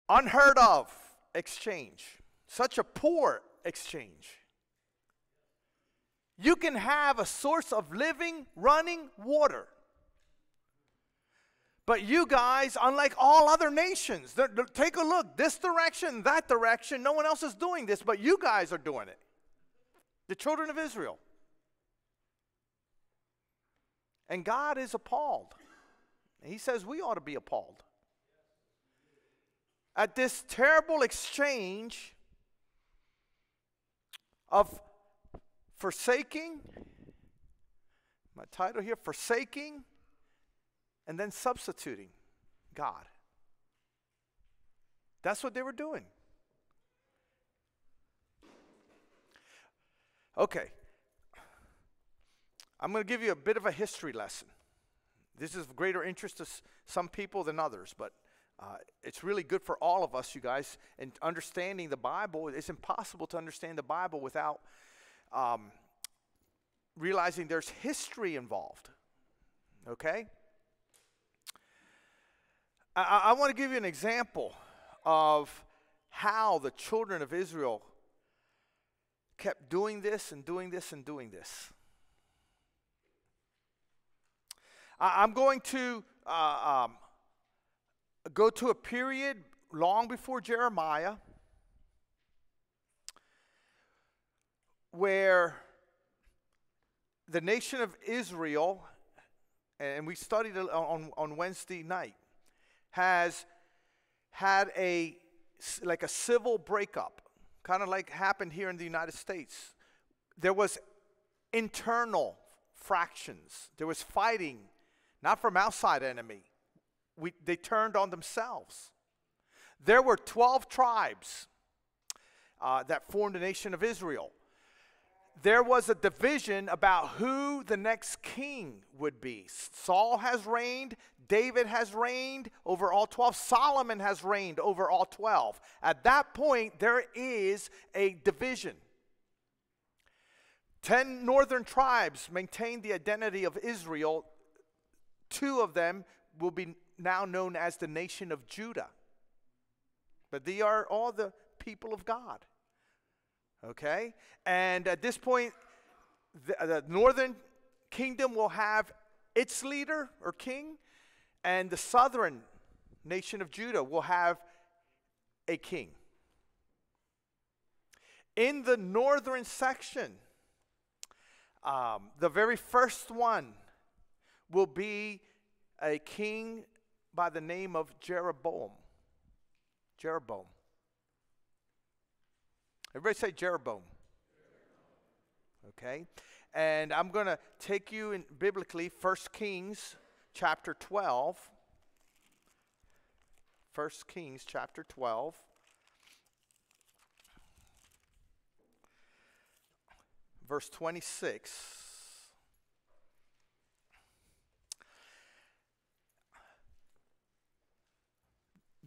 Unheard of exchange. Such a poor exchange. You can have a source of living, running water. But you guys, unlike all other nations, take a look, this direction, that direction, no one else is doing this, but you guys are doing it. The children of Israel. And God is appalled. He says we ought to be appalled at this terrible exchange of forsaking, my title here, forsaking and then substituting God. That's what they were doing. Okay. I'm going to give you a bit of a history lesson. This is of greater interest to some people than others, but it's really good for all of us, you guys. And understanding the Bible, it's impossible to understand the Bible without realizing there's history involved. Okay? I want to give you an example of how the children of Israel kept doing this and doing this and doing this. I'm going to go to a period long before Jeremiah where the nation of Israel, and we studied it on Wednesday night, has had a civil breakup, kind of like happened here in the United States. There was internal fractions. There was fighting, not from outside enemy. They turned on themselves. There were 12 tribes that formed the nation of Israel. There was a division about who the next king would be. Saul has reigned. David has reigned over all 12. Solomon has reigned over all 12. At that point, there is a division. 10 northern tribes maintain the identity of Israel. 2 of them will be now known as the nation of Judah. But they are all the people of God. Okay? And at this point, the northern kingdom will have its leader or king, and the southern nation of Judah will have a king. In the northern section, the very first one will be a king by the name of Jeroboam. Jeroboam. Everybody say Jeroboam. Okay? And I'm going to take you in biblically 1 Kings chapter 12. 1 Kings chapter 12. Verse 26.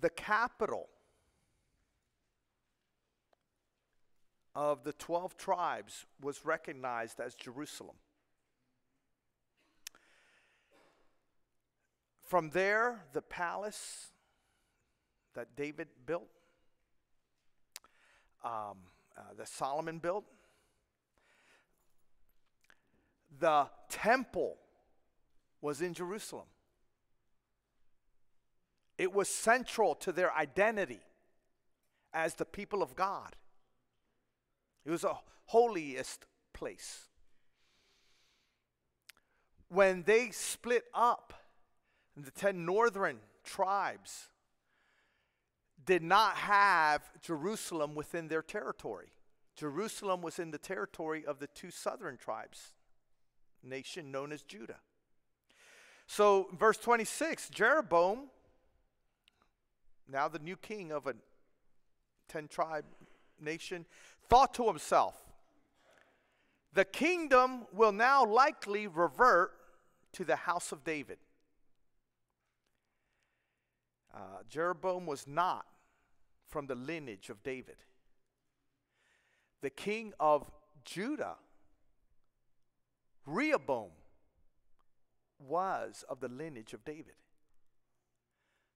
The capital of the 12 tribes was recognized as Jerusalem. From there, the palace that David built, that Solomon built, the temple was in Jerusalem. It was central to their identity as the people of God. It was a holiest place. When they split up, the 10 northern tribes did not have Jerusalem within their territory. Jerusalem was in the territory of the 2 southern tribes, nation known as Judah. So, verse 26, Jeroboam, now the new king of a 10-tribe nation, thought to himself, the kingdom will now likely revert to the house of David. Jeroboam was not from the lineage of David. The king of Judah, Rehoboam, was of the lineage of David.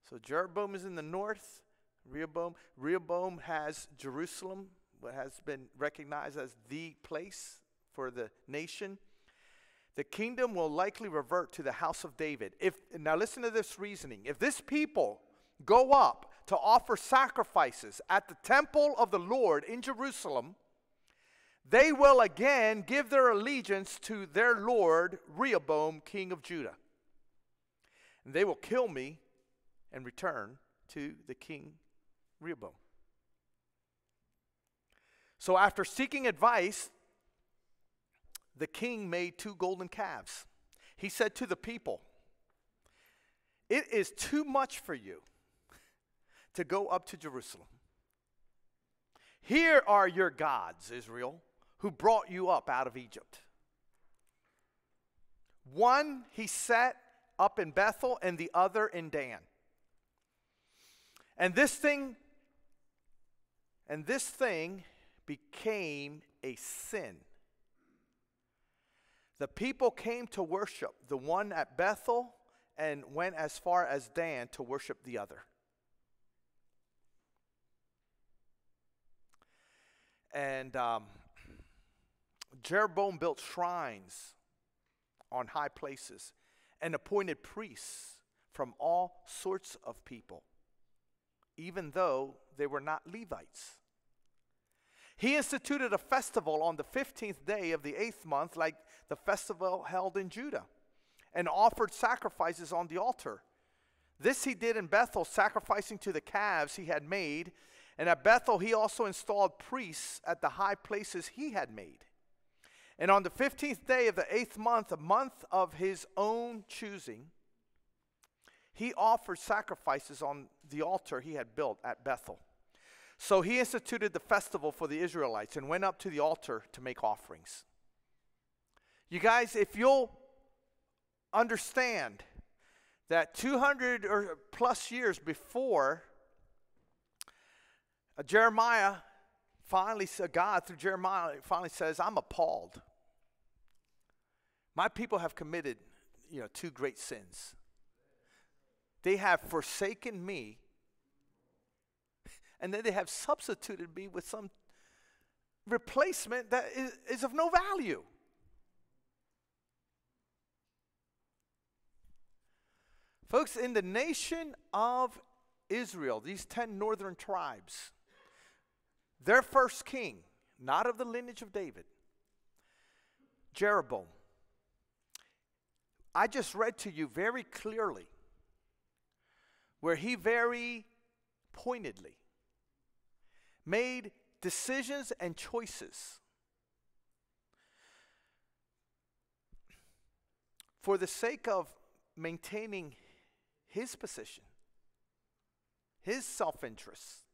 So Jeroboam is in the north, Rehoboam. Rehoboam has Jerusalem, what has been recognized as the place for the nation. The kingdom will likely revert to the house of David. Now listen to this reasoning. If this people go up to offer sacrifices at the temple of the Lord in Jerusalem, they will again give their allegiance to their Lord Rehoboam, king of Judah. And they will kill me and return to the king Rehoboam. So after seeking advice, the king made 2 golden calves. He said to the people, "It is too much for you to go up to Jerusalem. Here are your gods, Israel, who brought you up out of Egypt." One he set up in Bethel and the other in Dan. And this thing became a sin. The people came to worship the one at Bethel and went as far as Dan to worship the other. And Jeroboam built shrines on high places and appointed priests from all sorts of people, even though they were not Levites. He instituted a festival on the 15th day of the 8th month, like the festival held in Judah, and offered sacrifices on the altar. This he did in Bethel, sacrificing to the calves he had made. And at Bethel he also installed priests at the high places he had made. And on the 15th day of the 8th month, a month of his own choosing, he offered sacrifices on the altar he had built at Bethel. So he instituted the festival for the Israelites and went up to the altar to make offerings. You guys, if you'll understand that 200 or plus years before, Jeremiah finally said, God through Jeremiah finally says, "I'm appalled. My people have committed, 2 great sins. They have forsaken me, and then they have substituted me with some replacement that is of no value." Folks, in the nation of Israel, these 10 northern tribes, their first king, not of the lineage of David, Jeroboam, I just read to you very clearly where he very pointedly made decisions and choices for the sake of maintaining his position, his self-interest.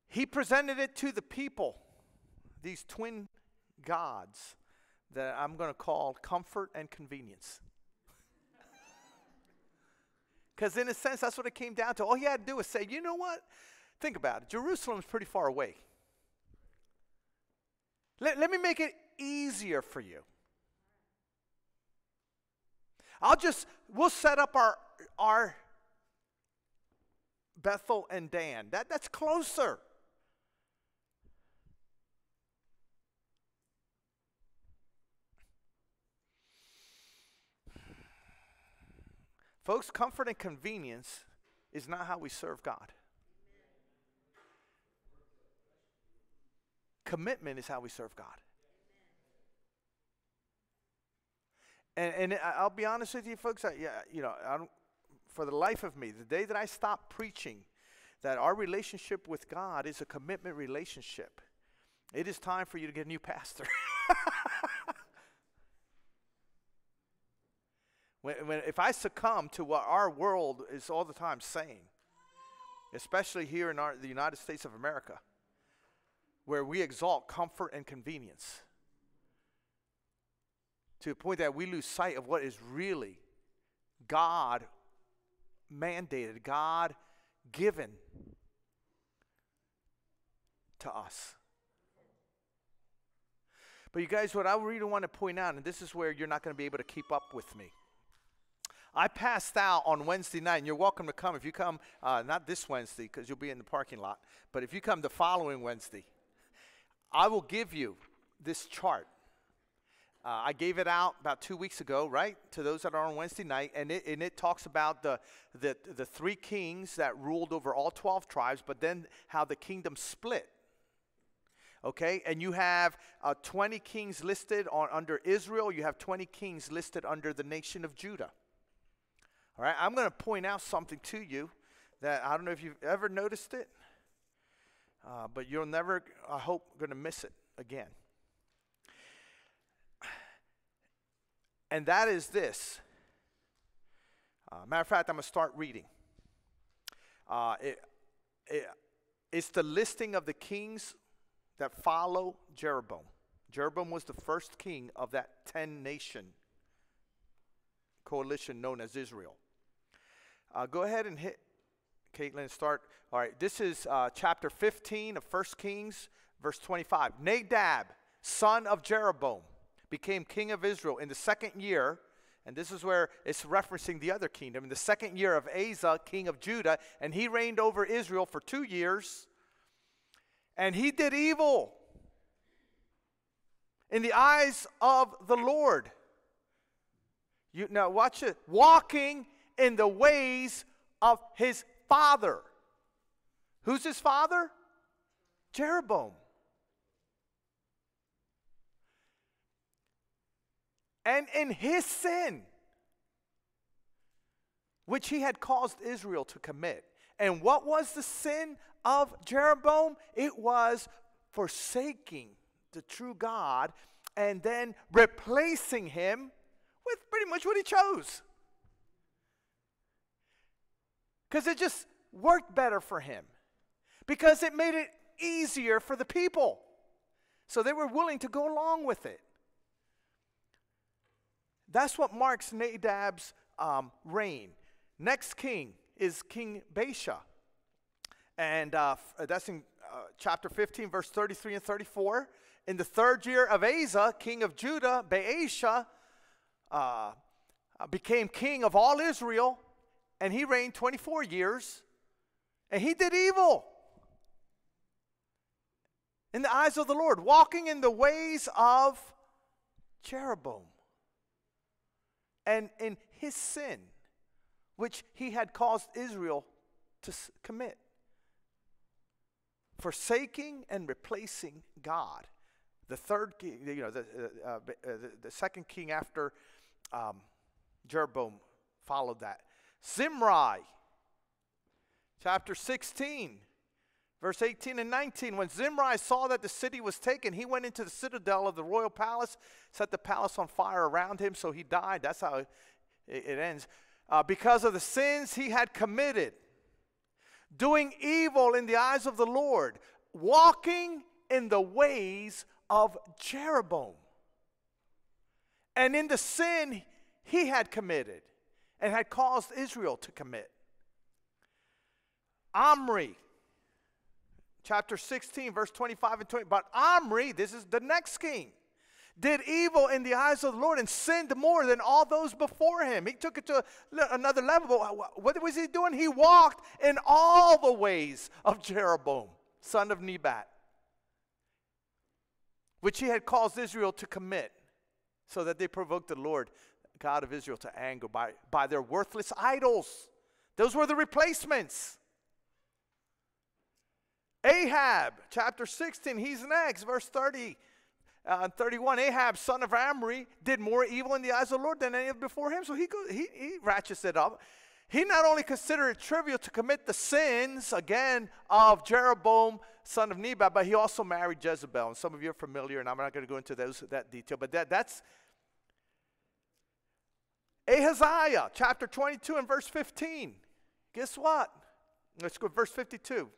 He presented it to the people, these twin gods that I'm going to call comfort and convenience. Because in a sense, that's what it came down to. All he had to do was say, you know what? Think about it. Jerusalem's pretty far away. Let me make it easier for you. We'll set up our Bethel and Dan. That's closer. Folks, comfort and convenience is not how we serve God. Commitment is how we serve God. And I'll be honest with you, folks. I don't, for the life of me, the day that I stop preaching that our relationship with God is a commitment relationship, it is time for you to get a new pastor. If I succumb to what our world is all the time saying, especially here in the United States of America, where we exalt comfort and convenience to the point that we lose sight of what is really God mandated, God given to us. But you guys, what I really want to point out, and this is where you're not going to be able to keep up with me. I passed out on Wednesday night, and you're welcome to come. If you come, not this Wednesday because you'll be in the parking lot, but if you come the following Wednesday, I will give you this chart. I gave it out about 2 weeks ago, right, to those that are on Wednesday night, and it talks about the 3 kings that ruled over all 12 tribes, but then how the kingdom split. Okay, and you have 20 kings listed under Israel. You have 20 kings listed under the nation of Judah. All right, I'm going to point out something to you that I don't know if you've ever noticed it, but you're never, I hope, going to miss it again. And that is this. Matter of fact, I'm going to start reading. It's the listing of the kings that follow Jeroboam. Jeroboam was the first king of that 10-nation coalition known as Israel. Go ahead and hit, Caitlin, start. All right, this is chapter 15 of 1 Kings, verse 25. Nadab, son of Jeroboam, became king of Israel in the 2nd year, and this is where it's referencing the other kingdom, in the 2nd year of Asa, king of Judah, and he reigned over Israel for 2 years, and he did evil in the eyes of the Lord. Now watch it. Walking in the ways of his father. Who's his father? Jeroboam. And in his sin, which he had caused Israel to commit. And what was the sin of Jeroboam? It was forsaking the true God and then replacing him with pretty much what he chose. Because it just worked better for him. Because it made it easier for the people. So they were willing to go along with it. That's what marks Nadab's reign. Next king is King Baasha. And that's in chapter 15, verse 33 and 34. In the 3rd year of Asa, king of Judah, Baasha became king of all Israel. And he reigned 24 years. And he did evil in the eyes of the Lord, walking in the ways of Jeroboam. And in his sin, which he had caused Israel to commit. Forsaking and replacing God. The 3rd king, the 2nd king after Jeroboam followed that. Zimri, chapter 16, verse 18 and 19. When Zimri saw that the city was taken, he went into the citadel of the royal palace, set the palace on fire around him, so he died. That's how it ends. Because of the sins he had committed, doing evil in the eyes of the Lord, walking in the ways of Jeroboam, and in the sin he had committed and had caused Israel to commit. Omri, chapter 16, verse 25 and 20. But Omri, this is the next king, did evil in the eyes of the Lord and sinned more than all those before him. He took it to another level. What was he doing? He walked in all the ways of Jeroboam, son of Nebat, which he had caused Israel to commit, so that they provoked the Lord, God of Israel, to anger by their worthless idols. Those were the replacements. Ahab, chapter 16, he's next, verse 30 and 31. Ahab, son of Omri, did more evil in the eyes of the Lord than any of before him. So he ratchets it up. He not only considered it trivial to commit the sins, again, of Jeroboam, son of Nebat, but he also married Jezebel. And some of you are familiar, and I'm not going to go into that detail, but that's Ahaziah, chapter 22 and verse 15. Guess what? Let's go verse 52.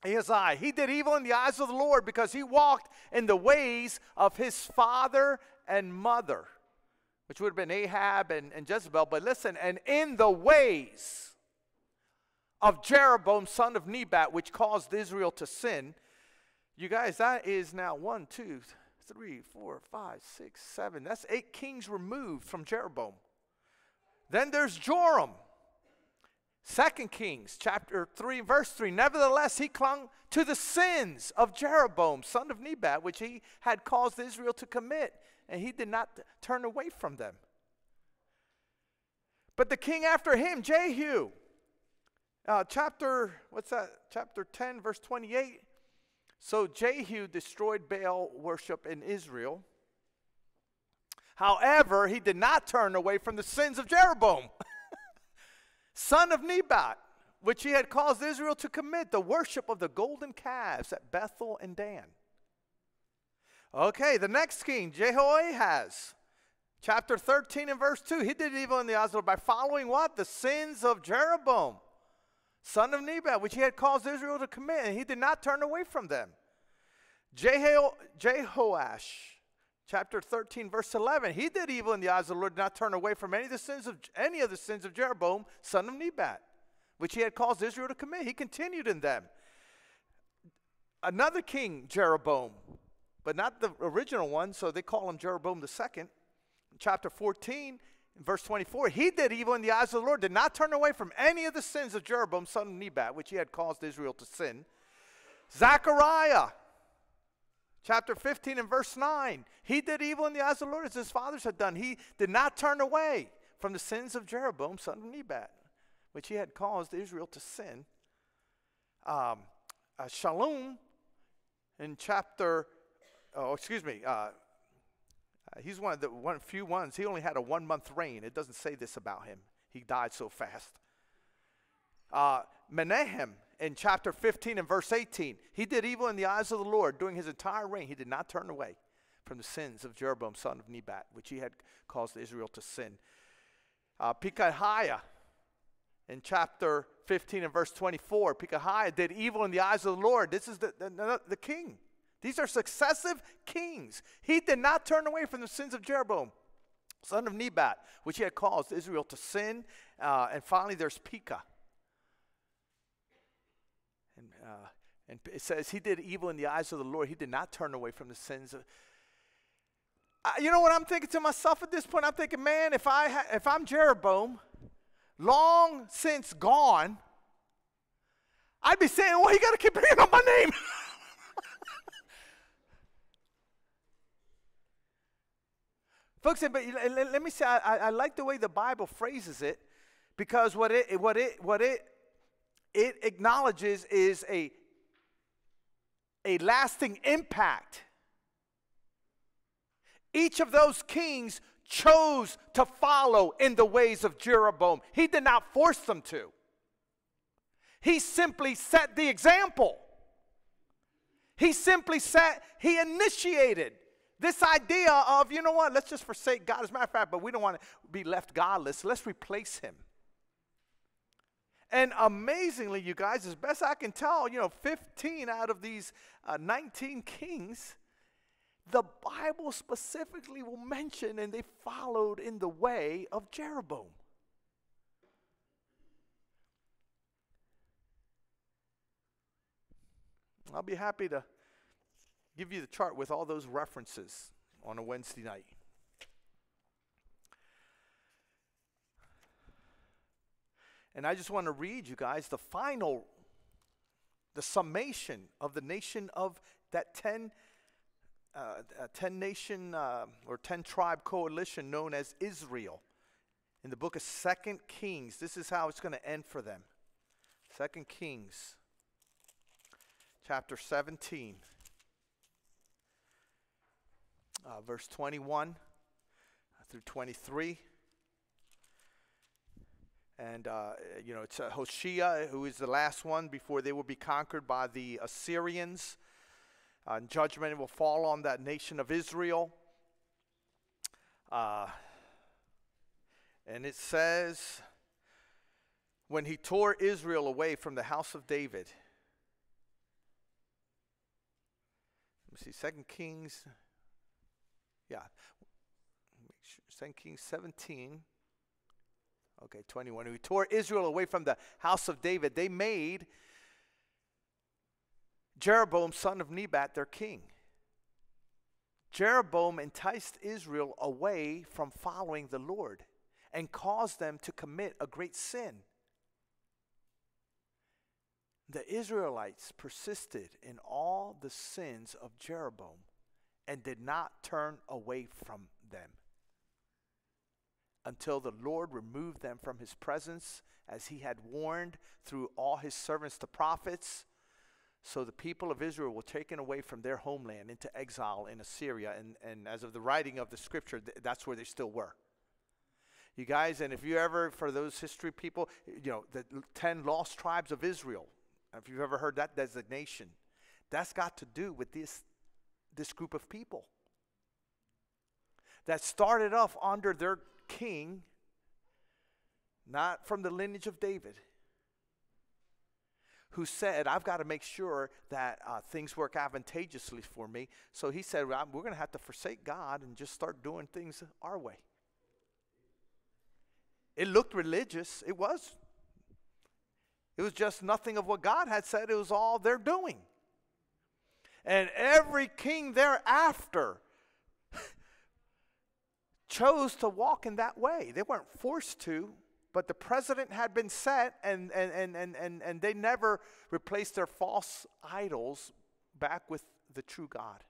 Ahaziah, he did evil in the eyes of the Lord because he walked in the ways of his father and mother, which would have been Ahab and Jezebel. But listen, and in the ways of Jeroboam, son of Nebat, which caused Israel to sin. You guys, that is now 1, 2, 3, 4, 5, 6, 7. That's 8 kings removed from Jeroboam. Then there's Joram. 2 Kings chapter 3, verse 3. Nevertheless, he clung to the sins of Jeroboam, son of Nebat, which he had caused Israel to commit, and he did not turn away from them. But the king after him, Jehu, chapter 10, verse 28. So Jehu destroyed Baal worship in Israel. However, he did not turn away from the sins of Jeroboam, son of Nebat, which he had caused Israel to commit, the worship of the golden calves at Bethel and Dan. Okay, the next king, Jehoahaz, chapter 13 and verse 2. He did evil in the eyes of the Lord by following what? The sins of Jeroboam, son of Nebat, which he had caused Israel to commit, and he did not turn away from them. Jehoash, chapter 13, verse 11. He did evil in the eyes of the Lord, did not turn away from any of the sins of Jeroboam, son of Nebat, which he had caused Israel to commit. He continued in them. Another king, Jeroboam, but not the original one, so they call him Jeroboam the second. Chapter 14, verse 24. He did evil in the eyes of the Lord, did not turn away from any of the sins of Jeroboam, son of Nebat, which he had caused Israel to sin. Zechariah, chapter 15 and verse 9. He did evil in the eyes of the Lord as his fathers had done. He did not turn away from the sins of Jeroboam, son of Nebat, which he had caused Israel to sin. Shalom in chapter, he's one of the few ones. He only had a 1-month reign. It doesn't say this about him. He died so fast. Menahem in chapter 15 and verse 18. He did evil in the eyes of the Lord during his entire reign. He did not turn away from the sins of Jeroboam, son of Nebat, which he had caused Israel to sin. Pekahiah in chapter 15 and verse 24. Pekahiah did evil in the eyes of the Lord. This is the king. These are successive kings. He did not turn away from the sins of Jeroboam, son of Nebat, which he had caused Israel to sin. And finally, there's Pekah. And it says he did evil in the eyes of the Lord. He did not turn away from the sins of. You know what I'm thinking to myself at this point? I'm thinking, man, if I'm Jeroboam, long since gone, I'd be saying, well, you got to keep bringing up my name. Folks, but let me say, I like the way the Bible phrases it, because what it acknowledges is a lasting impact. Each of those kings chose to follow in the ways of Jeroboam. He did not force them to. He simply set the example. He initiated this idea of, you know what, let's just forsake God. As a matter of fact, but we don't want to be left godless. Let's replace him. And amazingly, you guys, as best I can tell, 15 out of these 19 kings, the Bible specifically will mention, and they followed in the way of Jeroboam. I'll be happy to give you the chart with all those references on a Wednesday night. And I just want to read you guys the summation of the nation of that 10 nation or 10 tribe coalition known as Israel in the book of 2 Kings. This is how it's going to end for them. 2 Kings chapter 17 verse 21 through 23. And, it's Hoshea, who is the last one before they will be conquered by the Assyrians. And judgment will fall on that nation of Israel. And it says, when he tore Israel away from the house of David. Let me see, 2 Kings. Yeah. 2 Kings 17. Okay, 21. Who tore Israel away from the house of David. They made Jeroboam, son of Nebat, their king. Jeroboam enticed Israel away from following the Lord and caused them to commit a great sin. The Israelites persisted in all the sins of Jeroboam and did not turn away from them until the Lord removed them from his presence, as he had warned through all his servants the prophets. So the people of Israel were taken away from their homeland into exile in Assyria. And as of the writing of the scripture, that's where they still were. You guys, and if you ever, for those history people, the 10 lost tribes of Israel, if you've ever heard that designation, that's got to do with this group of people that started off under their king, not from the lineage of David, who said, I've got to make sure that things work advantageously for me. So he said, we're going to have to forsake God and just start doing things our way. It looked religious. It was. It was just nothing of what God had said. It was all they're doing. And every king thereafter chose to walk in that way. They weren't forced to, but the precedent had been set, and they never replaced their false idols back with the true God.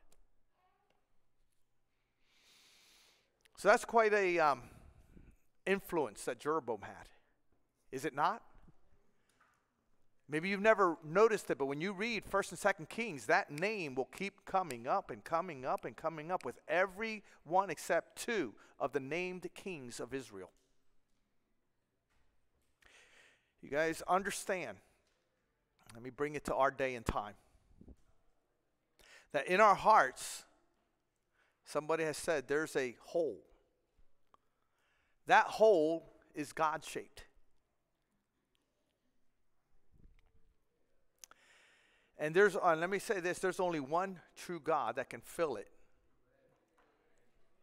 So that's quite a influence that Jeroboam had. Is it not? Maybe you've never noticed it, but when you read 1st and 2nd Kings, that name will keep coming up and coming up and coming up with every one except 2 of the named kings of Israel. You guys understand, let me bring it to our day and time, that in our hearts, somebody has said there's a hole. That hole is God-shaped. And let me say this, there's only one true God that can fill it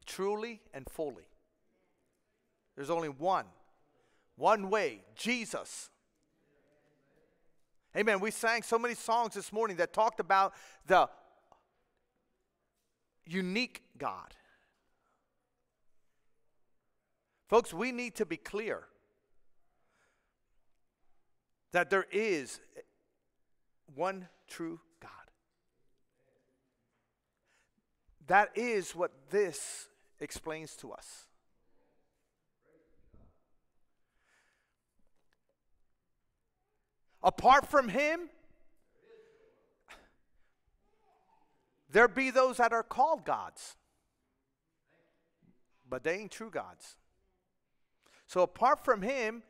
truly and fully. There's only one way, Jesus. Amen. We sang so many songs this morning that talked about the unique God. Folks, we need to be clear that there is one true God. That is what this explains to us. Apart from him, there be those that are called gods, but they ain't true gods. So apart from him,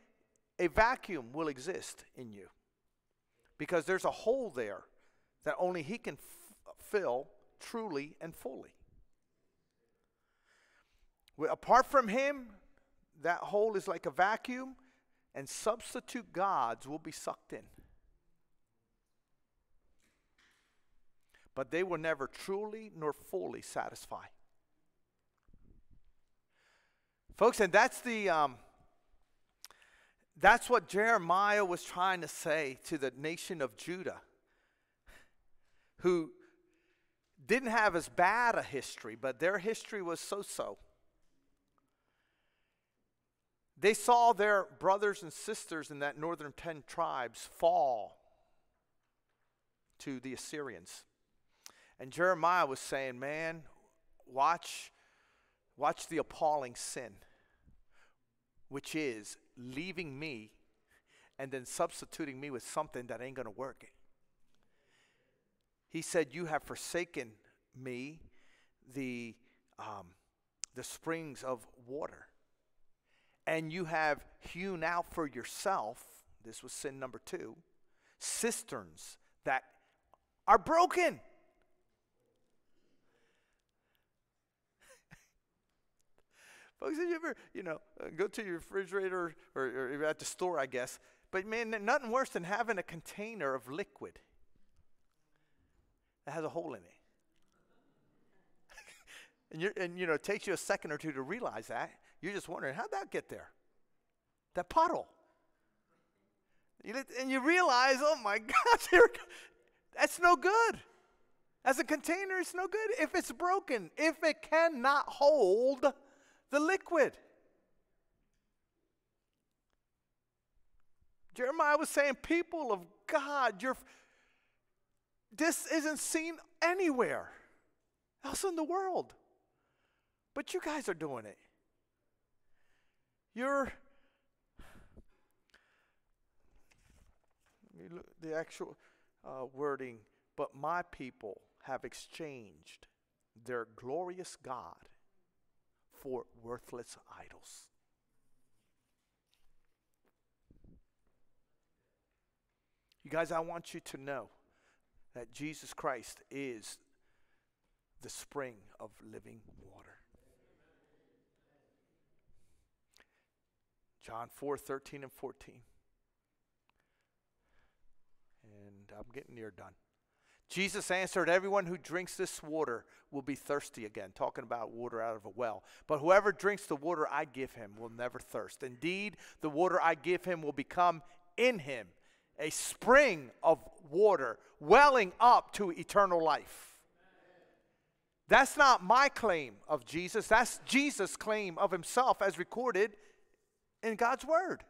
a vacuum will exist in you, because there's a hole there that only he can fill truly and fully. Apart from him, that hole is like a vacuum, and substitute gods will be sucked in. But they will never truly nor fully satisfy. Folks, and that's what Jeremiah was trying to say to the nation of Judah, who didn't have as bad a history, but their history was so-so. They saw their brothers and sisters in that northern 10 tribes fall to the Assyrians. And Jeremiah was saying, man, watch the appalling sin, which is leaving me and then substituting me with something that ain't going to work. He said, you have forsaken me, the springs of water. And you have hewn out for yourself, this was sin number 2, cisterns that are broken. Folks, did you ever, go to your refrigerator or at the store, I guess, but man, nothing worse than having a container of liquid that has a hole in it. and it takes you a second or two to realize that. You're just wondering, how'd that get there? That puddle. And you realize, oh my gosh, that's no good. As a container, it's no good if it's broken, if it cannot hold the liquid. Jeremiah was saying, people of God, this isn't seen anywhere else in the world. But you guys are doing it. The actual wording, but my people have exchanged their glorious God for worthless idols. You guys, I want you to know that Jesus Christ is the spring of living water. John 4:13 and 14. And I'm getting near done. Jesus answered, everyone who drinks this water will be thirsty again, talking about water out of a well. But whoever drinks the water I give him will never thirst. Indeed, the water I give him will become in him a spring of water welling up to eternal life. That's not my claim of Jesus. That's Jesus' claim of himself as recorded in God's word.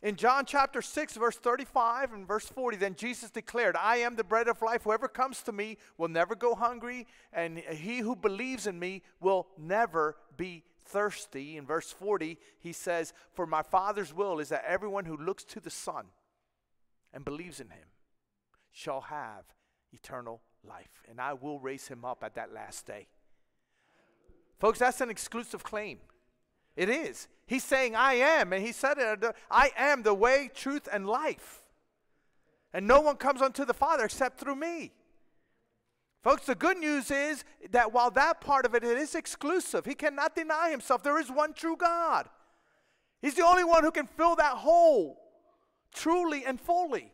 In John chapter 6, verse 35 and verse 40, then Jesus declared, I am the bread of life. Whoever comes to me will never go hungry, and he who believes in me will never be thirsty. In verse 40, he says, for my Father's will is that everyone who looks to the Son and believes in him shall have eternal life, and I will raise him up at that last day. Folks, that's an exclusive claim. It is. He's saying, I am, and he said it, I am the way, truth, and life. And no one comes unto the Father except through me. Folks, the good news is that while that part of it is exclusive, he cannot deny himself. There is one true God. He's the only one who can fill that hole truly and fully.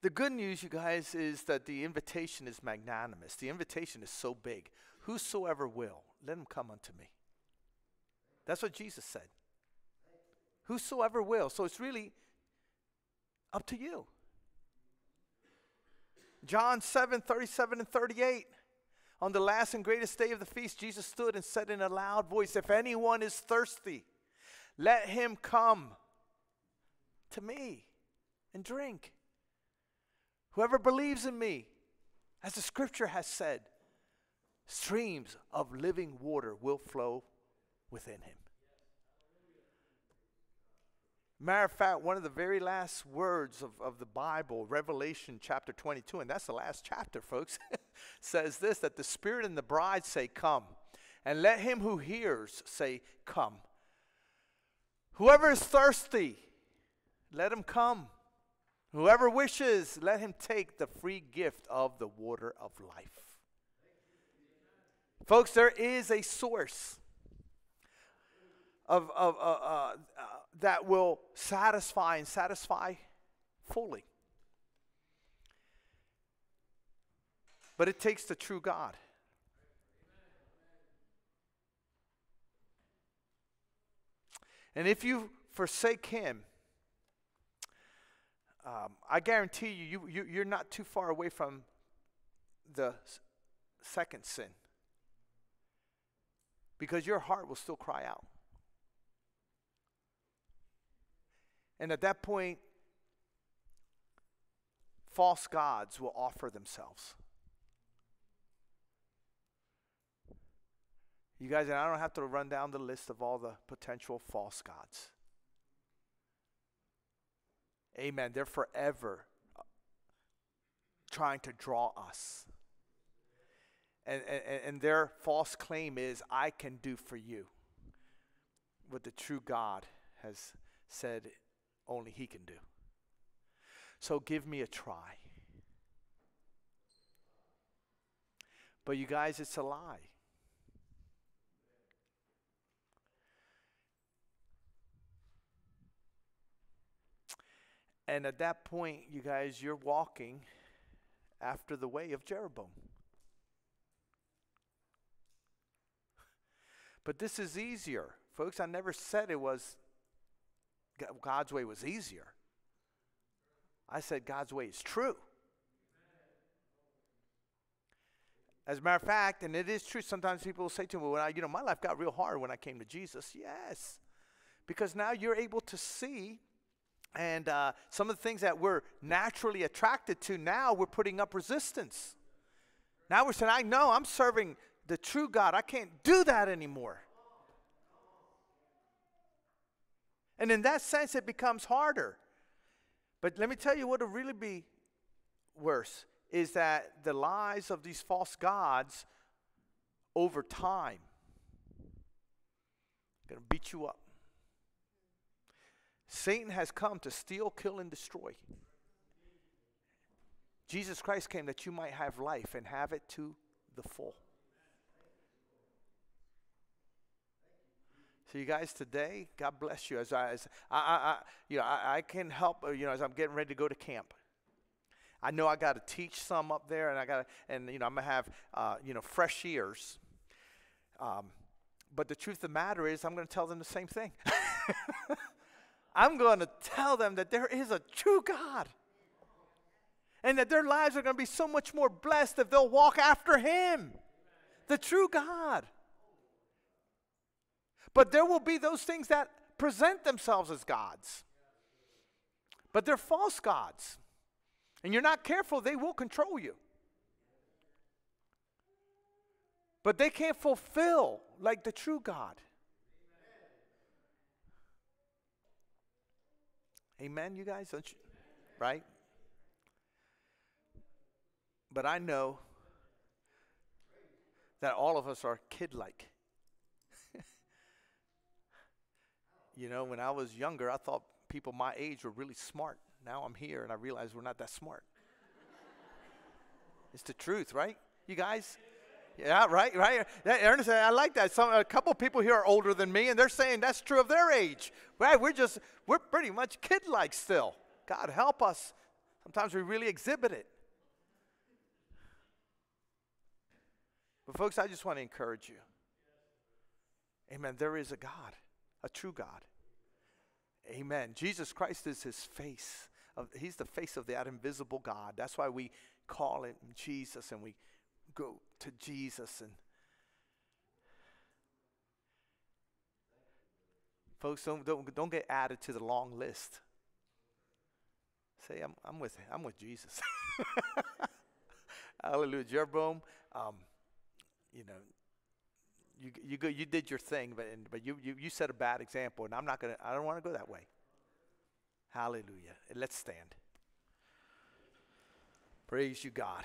The good news, you guys, is that the invitation is magnanimous. The invitation is so big. Whosoever will, let him come unto me. That's what Jesus said. Whosoever will. So it's really up to you. John 7:37 and 38. On the last and greatest day of the feast, Jesus stood and said in a loud voice, if anyone is thirsty, let him come to me and drink. Whoever believes in me, as the scripture has said, streams of living water will flow within him. Matter of fact, one of the very last words of the Bible, Revelation chapter 22, and that's the last chapter, folks, says this, that the Spirit and the bride say, come. And let him who hears say, come. Whoever is thirsty, let him come. Whoever wishes, let him take the free gift of the water of life. Folks, there is a source that will satisfy and satisfy fully. But it takes the true God. And if you forsake him, I guarantee you're not too far away from the second sin. Because your heart will still cry out. And at that point, false gods will offer themselves. You guys, and I don't have to run down the list of all the potential false gods. Amen. They're forever trying to draw us. And their false claim is, I can do for you what the true God has said only he can do. So give me a try. But you guys, it's a lie. And at that point, you guys, you're walking after the way of Jeroboam. But this is easier. Folks, I never said it was, God's way was easier. I said God's way is true. As a matter of fact, and it is true, sometimes people will say to me, well, my life got real hard when I came to Jesus. Yes, because now you're able to see, and some of the things that we're naturally attracted to, now we're putting up resistance. Now we're saying, I know I'm serving the true God. I can't do that anymore. And in that sense, it becomes harder. But let me tell you what will really be worse is that the lies of these false gods over time are going to beat you up. Satan has come to steal, kill, and destroy. Jesus Christ came that you might have life and have it to the full. So you guys today, God bless you. As I can help. As I'm getting ready to go to camp. I know I got to teach some up there, and I'm gonna have fresh ears. But the truth of the matter is, I'm going to tell them the same thing. I'm going to tell them that there is a true God, and that their lives are going to be so much more blessed if they'll walk after Him, the true God. But there will be those things that present themselves as gods, but they're false gods. And you're not careful, they will control you. But they can't fulfill like the true God. Amen, you guys? Don't you? Right? But I know that all of us are kid-like. When I was younger, I thought people my age were really smart. Now I'm here and I realize we're not that smart. It's the truth, right? You guys? Yeah, right. Ernest, I like that. A couple people here are older than me, and they're saying that's true of their age. Right? We're pretty much kid-like still. God help us. Sometimes we really exhibit it. But folks, I just want to encourage you. Amen. There is a God, a true God. Amen. Jesus Christ is His face. He's the face of that invisible God. That's why we call Him Jesus, and we go to Jesus. And folks, don't get added to the long list. Say, I'm with Jesus. Hallelujah. Jeroboam, you did your thing, but you set a bad example, and I don't want to go that way. Hallelujah. Let's stand. Praise you, God.